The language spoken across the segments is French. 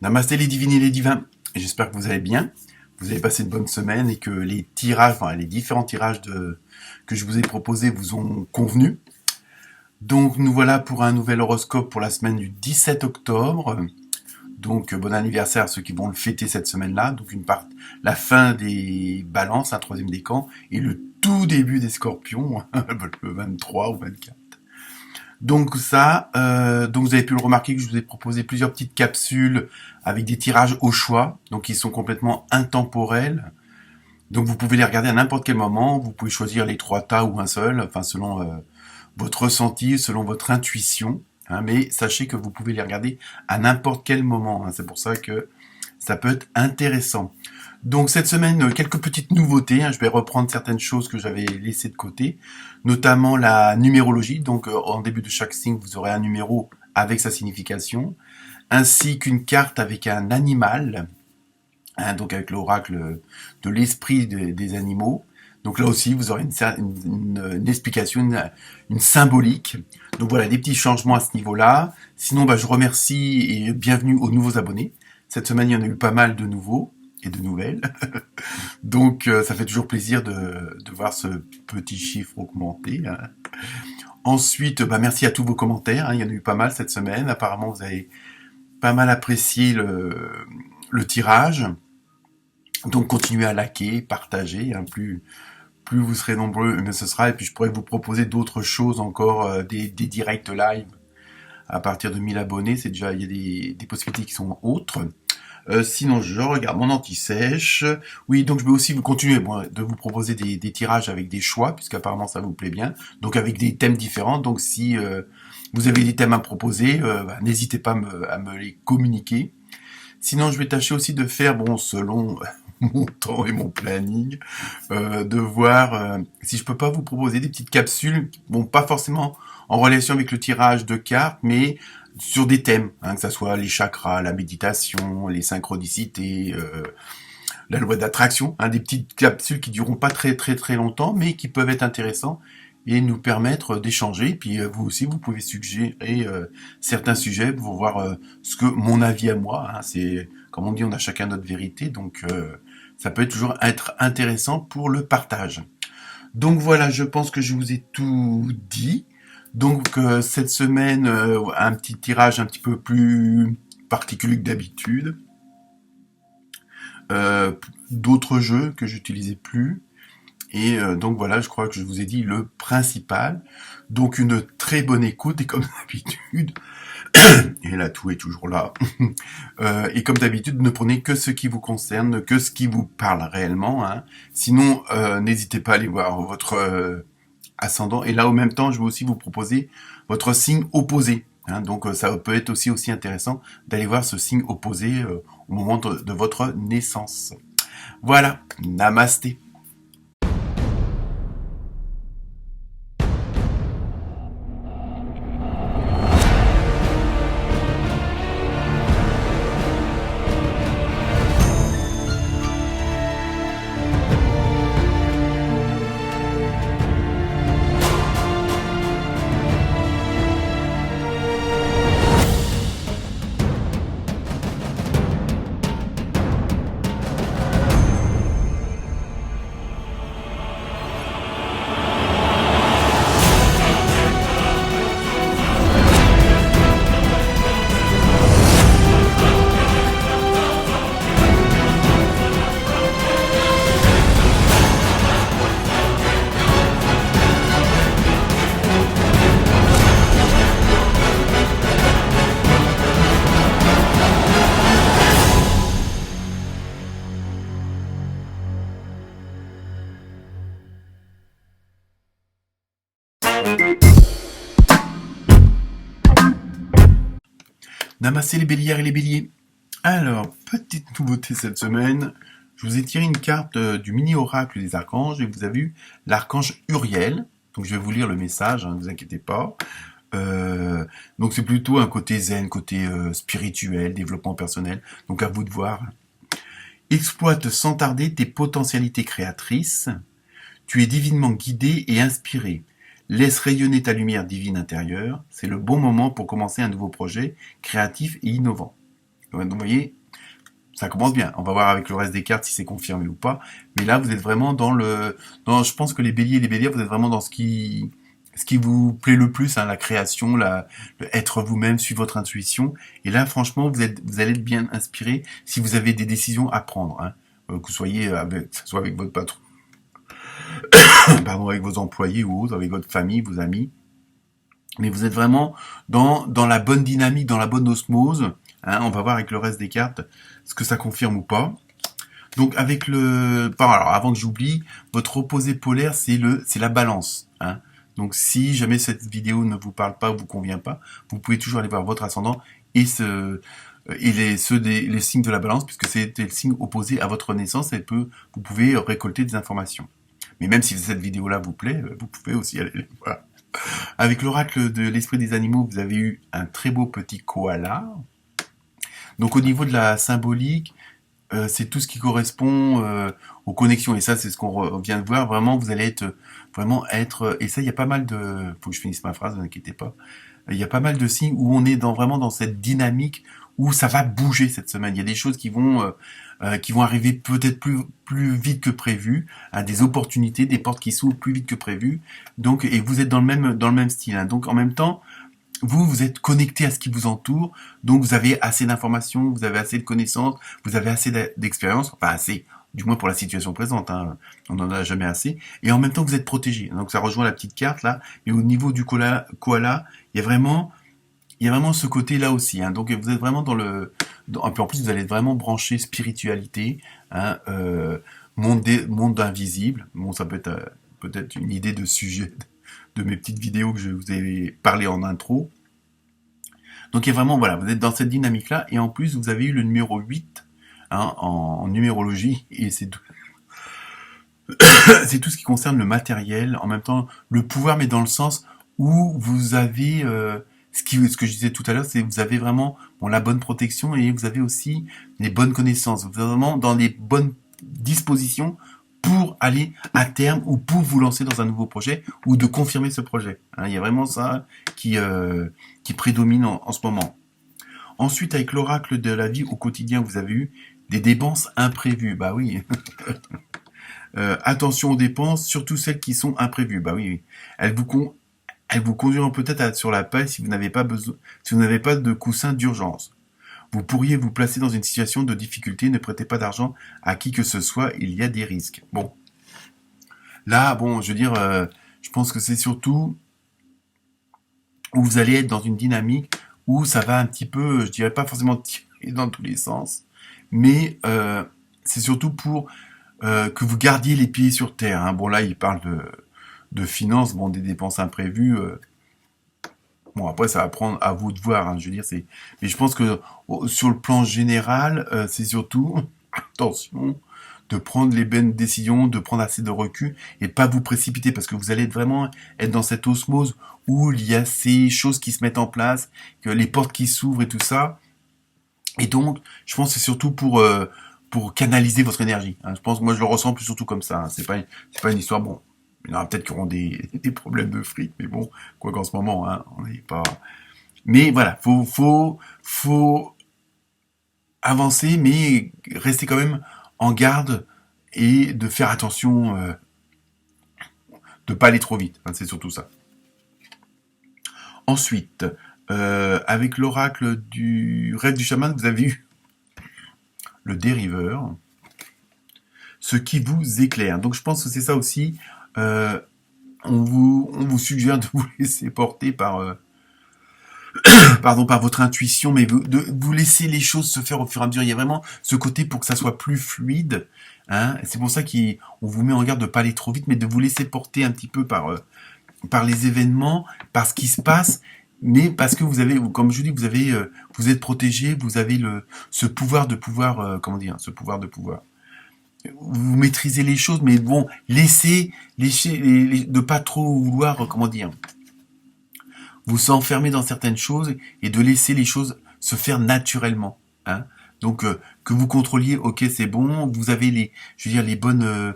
Namasté les divines et les divins, j'espère que vous allez bien, vous avez passé une bonne semaine et que les tirages, enfin les différents tirages que je vous ai proposés vous ont convenu. Donc nous voilà pour un nouvel horoscope pour la semaine du 17 octobre. Donc bon anniversaire à ceux qui vont le fêter cette semaine-là. Donc la fin des balances, un troisième décan, et le tout début des scorpions, le 23 ou 24. Donc donc vous avez pu le remarquer que je vous ai proposé plusieurs petites capsules avec des tirages au choix, donc ils sont complètement intemporels. Donc vous pouvez les regarder à n'importe quel moment, vous pouvez choisir les 3 tas ou un seul, enfin selon votre ressenti, selon votre intuition. Mais sachez que vous pouvez les regarder à n'importe quel moment, c'est pour ça que ça peut être intéressant. Donc cette semaine, quelques petites nouveautés, je vais reprendre certaines choses que j'avais laissées de côté, notamment la numérologie. Donc en début de chaque signe, vous aurez un numéro avec sa signification, ainsi qu'une carte avec un animal, donc avec l'oracle de l'esprit des animaux. Donc là aussi, vous aurez une explication, une symbolique. Donc voilà, des petits changements à ce niveau-là. Sinon, je remercie et bienvenue aux nouveaux abonnés. Cette semaine, il y en a eu pas mal de nouveaux et de nouvelles. Donc ça fait toujours plaisir de voir ce petit chiffre augmenter. Ensuite, merci à tous vos commentaires. Il y en a eu pas mal cette semaine. Apparemment, vous avez pas mal apprécié le tirage. Donc continuez à liker, partager. Plus vous serez nombreux, mieux ce sera. Et puis je pourrais vous proposer d'autres choses encore, des directs live à partir de 1000 abonnés. C'est déjà, il y a des possibilités qui sont autres. Sinon, je regarde mon anti-sèche. Oui, donc je vais aussi vous continuer de vous proposer des tirages avec des choix, puisqu'apparemment ça vous plaît bien. Donc avec des thèmes différents. Donc si vous avez des thèmes à proposer, n'hésitez pas à me les communiquer. Sinon, je vais tâcher aussi de faire, selon mon temps et mon planning, de voir si je peux pas vous proposer des petites capsules, pas forcément en relation avec le tirage de cartes, mais sur des thèmes, que ça soit les chakras, la méditation, les synchronicités, la loi d'attraction, des petites capsules qui dureront pas très très très longtemps, mais qui peuvent être intéressants et nous permettre d'échanger. Puis vous aussi, vous pouvez suggérer certains sujets pour voir ce que mon avis à moi. C'est comme on dit, on a chacun notre vérité, donc ça peut toujours être intéressant pour le partage. Donc voilà, je pense que je vous ai tout dit. Donc cette semaine, un petit tirage un petit peu plus particulier que d'habitude. D'autres jeux que j'utilisais plus. Et donc voilà, je crois que je vous ai dit le principal. Donc une très bonne écoute, et comme d'habitude, et là tout est toujours là, et comme d'habitude, ne prenez que ce qui vous concerne, que ce qui vous parle réellement. Sinon, n'hésitez pas à aller voir votre ascendant. Et là, au même temps, je vais aussi vous proposer votre signe opposé. Donc ça peut être aussi intéressant d'aller voir ce signe opposé au moment de votre naissance. Voilà, namasté. Namasté les bélières et les béliers. Alors, petite nouveauté cette semaine, je vous ai tiré une carte du mini-oracle des archanges et vous avez vu l'archange Uriel. Donc je vais vous lire le message, ne vous inquiétez pas. Donc c'est plutôt un côté zen, côté spirituel, développement personnel. Donc à vous de voir. Exploite sans tarder tes potentialités créatrices. Tu es divinement guidé et inspiré. Laisse rayonner ta lumière divine intérieure. C'est le bon moment pour commencer un nouveau projet créatif et innovant. Donc, vous voyez, ça commence bien. On va voir avec le reste des cartes si c'est confirmé ou pas. Mais là, vous êtes vraiment je pense que les béliers et les béliers, vous êtes vraiment dans ce qui vous plaît le plus, hein, la création, être vous-même, suivre votre intuition. Et là, franchement, vous allez être bien inspiré si vous avez des décisions à prendre, hein. Que ce soit avec votre patron, pardon, avec vos employés ou autres, avec votre famille, vos amis. Mais vous êtes vraiment dans la bonne dynamique, dans la bonne osmose. Hein, on va voir avec le reste des cartes ce que ça confirme ou pas. Donc alors avant que j'oublie, votre opposé polaire c'est la balance. Hein. Donc si jamais cette vidéo ne vous parle pas ou vous convient pas, vous pouvez toujours aller voir votre ascendant et les signes de la balance, puisque c'est le signe opposé à votre naissance et vous pouvez récolter des informations. Mais même si cette vidéo-là vous plaît, vous pouvez aussi aller voir. Avec l'oracle de l'esprit des animaux, vous avez eu un très beau petit koala. Donc au niveau de la symbolique, c'est tout ce qui correspond aux connexions. Et ça, c'est ce qu'on vient de voir. Vraiment, vous allez être... Et ça, il y a pas mal de... Faut que je finisse ma phrase, ne vous inquiétez pas. Il y a pas mal de signes où on est vraiment dans cette dynamique où ça va bouger cette semaine. Il y a des choses qui vont arriver peut-être plus vite que prévu, hein, des opportunités, des portes qui s'ouvrent plus vite que prévu. Donc, et vous êtes dans le même style. Hein. Donc, en même temps, vous êtes connecté à ce qui vous entoure, donc vous avez assez d'informations, vous avez assez de connaissances, vous avez assez d'expérience, enfin assez, du moins pour la situation présente, hein, on n'en a jamais assez, et en même temps vous êtes protégé. Donc ça rejoint la petite carte là, mais au niveau du koala, il y a vraiment ce côté-là aussi. Hein, donc vous êtes vraiment en plus vous allez être vraiment branché spiritualité, hein, monde invisible. Bon, ça peut être peut-être une idée de sujet de mes petites vidéos que je vous ai parlé en intro. Donc il y a vraiment, voilà, vous êtes dans cette dynamique-là, et en plus vous avez eu le numéro 8, hein, en numérologie, et c'est tout ce qui concerne le matériel, en même temps le pouvoir, mais dans le sens où vous avez, ce que je disais tout à l'heure, c'est que vous avez vraiment la bonne protection, et vous avez aussi les bonnes connaissances, vous êtes vraiment dans les bonnes dispositions pour aller à terme ou pour vous lancer dans un nouveau projet ou de confirmer ce projet. Hein, il y a vraiment ça qui prédomine en ce moment. Ensuite, avec l'oracle de la vie au quotidien, vous avez eu des dépenses imprévues. Bah oui. Attention aux dépenses, surtout celles qui sont imprévues. Bah oui. Elles vous conduiront peut-être sur la paille si vous n'avez pas de coussin d'urgence. Vous pourriez vous placer dans une situation de difficulté, ne prêtez pas d'argent à qui que ce soit, il y a des risques. Bon. Là, je veux dire, je pense que c'est surtout où vous allez être dans une dynamique où ça va un petit peu, je dirais pas forcément tirer dans tous les sens, mais c'est surtout pour que vous gardiez les pieds sur terre. Hein. Bon, là, il parle de finances, des dépenses imprévues. Bon, après, ça va prendre à vous de voir. Hein, je veux dire, mais je pense que sur le plan général, c'est surtout attention de prendre les bonnes décisions, de prendre assez de recul et de pas vous précipiter, parce que vous allez vraiment être dans cette osmose où il y a ces choses qui se mettent en place, que les portes qui s'ouvrent et tout ça. Et donc, je pense que c'est surtout pour canaliser votre énergie. Hein. Je pense que moi, je le ressens plus surtout comme ça. Hein. C'est pas une histoire, bon. Il y en aura peut-être qui auront des problèmes de fric, mais bon, quoi qu'en ce moment, hein, on n'est pas... Mais voilà, faut avancer, mais rester quand même en garde et de faire attention, de pas aller trop vite. Hein, c'est surtout ça. Ensuite, avec l'oracle du rêve du chaman, vous avez eu le dériveur, ce qui vous éclaire. Donc je pense que c'est ça aussi. On vous suggère de vous laisser porter par votre intuition, mais de vous laisser les choses se faire au fur et à mesure. Il y a vraiment ce côté pour que ça soit plus fluide. Hein. C'est pour ça qu'on vous met en garde de pas aller trop vite, mais de vous laisser porter un petit peu par les événements, par ce qui se passe, mais parce que vous avez, comme je dis, vous êtes protégé, vous avez ce pouvoir de pouvoir, vous maîtrisez les choses, mais bon, laissez de pas trop vouloir, vous enfermer dans certaines choses et de laisser les choses se faire naturellement. Hein. Donc que vous contrôliez, ok, c'est bon, vous avez je veux dire les bonnes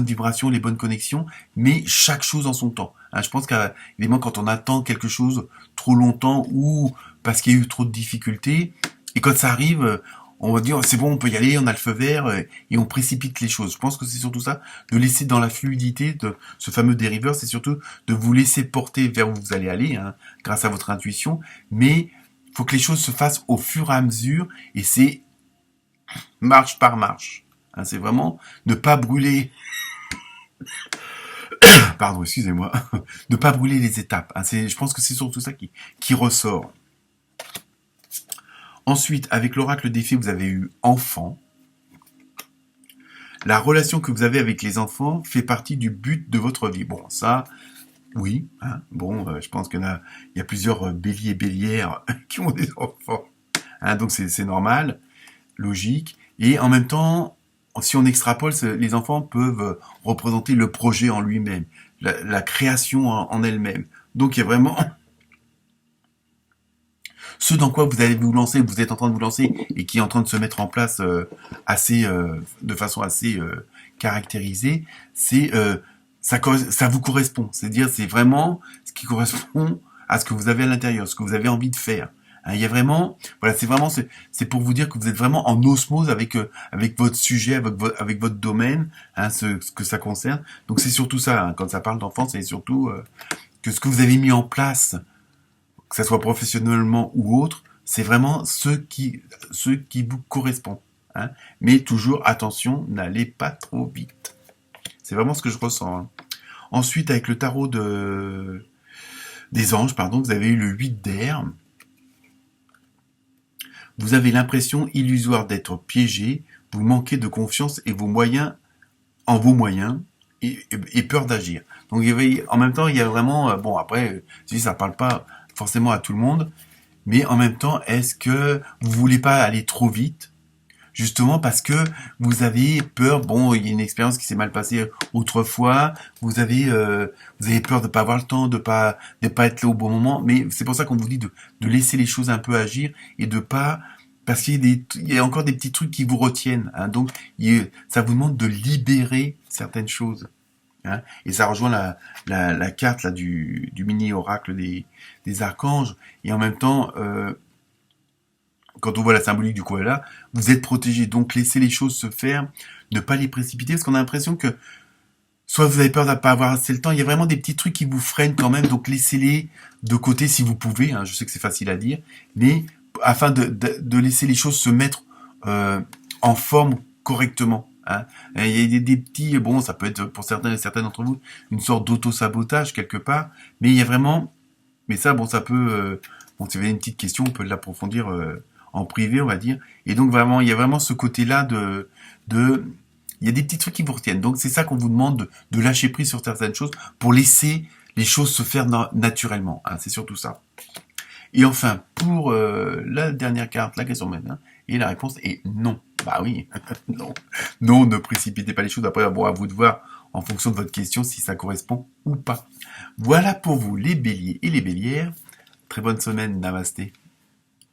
vibrations, les bonnes connexions, mais chaque chose en son temps. Hein, je pense qu'évidemment quand on attend quelque chose trop longtemps ou parce qu'il y a eu trop de difficultés, et quand ça arrive, on va dire c'est bon, on peut y aller, on a le feu vert et on précipite les choses. Je pense que c'est surtout ça, de laisser dans la fluidité de ce fameux dériveur, c'est surtout de vous laisser porter vers où vous allez aller, hein, grâce à votre intuition, mais il faut que les choses se fassent au fur et à mesure, et c'est marche par marche. Hein, c'est vraiment ne pas brûler, pardon, excusez-moi, ne pas brûler les étapes. Hein, je pense que c'est surtout ça qui ressort. Ensuite, avec l'oracle des fées, vous avez eu enfant. La relation que vous avez avec les enfants fait partie du but de votre vie. Bon, ça, oui. Hein, bon, je pense il y a plusieurs béliers et bélières qui ont des enfants. Hein, donc c'est normal, logique. Et en même temps, si on extrapole, les enfants peuvent représenter le projet en lui-même, la création en elle-même. Donc il y a vraiment ce dans quoi vous allez vous lancer, vous êtes en train de vous lancer et qui est en train de se mettre en place de façon assez caractérisée, ça vous correspond. C'est-à-dire c'est vraiment ce qui correspond à ce que vous avez à l'intérieur, ce que vous avez envie de faire. Hein, il y a vraiment, voilà, c'est pour vous dire que vous êtes vraiment en osmose avec votre sujet, avec votre domaine, hein, ce que ça concerne. Donc c'est surtout ça, hein, quand ça parle d'enfance, c'est surtout que ce que vous avez mis en place, que ça soit professionnellement ou autre, c'est vraiment ce qui vous correspond. Hein. Mais toujours, attention, n'allez pas trop vite. C'est vraiment ce que je ressens. Hein. Ensuite, avec le tarot des anges, pardon, vous avez eu le 8 d'air. Vous avez l'impression illusoire d'être piégé, vous manquez de confiance et vos moyens et peur d'agir. Donc en même temps, il y a vraiment, bon après, si ça parle pas forcément à tout le monde, mais en même temps, est-ce que vous voulez pas aller trop vite, justement parce que vous avez peur, bon, il y a une expérience qui s'est mal passée autrefois, vous avez peur de pas avoir le temps, de pas être là au bon moment, mais c'est pour ça qu'on vous dit de laisser les choses un peu agir et de pas, parce il y a encore des petits trucs qui vous retiennent, hein, donc ça vous demande de libérer certaines choses. Hein, et ça rejoint la carte là du mini oracle des archanges, et en même temps quand on voit la symbolique du koala, vous êtes protégé, donc laissez les choses se faire, ne pas les précipiter, parce qu'on a l'impression que soit vous avez peur de ne pas avoir assez le temps, il y a vraiment des petits trucs qui vous freinent quand même, donc laissez-les de côté si vous pouvez, hein, je sais que c'est facile à dire, mais afin de laisser les choses se mettre en forme correctement. Hein. Il y a des petits, bon, ça peut être pour certains et certaines d'entre vous une sorte d'auto-sabotage quelque part, mais il y a vraiment, mais ça, bon, ça peut, bon, si vous avez une petite question, on peut l'approfondir en privé, on va dire. Et donc vraiment, il y a vraiment ce côté-là il y a des petits trucs qui vous retiennent. Donc c'est ça qu'on vous demande de lâcher prise sur certaines choses pour laisser les choses se faire naturellement. Hein, c'est surtout ça. Et enfin, pour la dernière carte, la question maintenant, et la réponse est non. Bah oui, non. Non, ne précipitez pas les choses. Après, bon, à vous de voir en fonction de votre question si ça correspond ou pas. Voilà pour vous les béliers et les bélières. Très bonne semaine, namasté.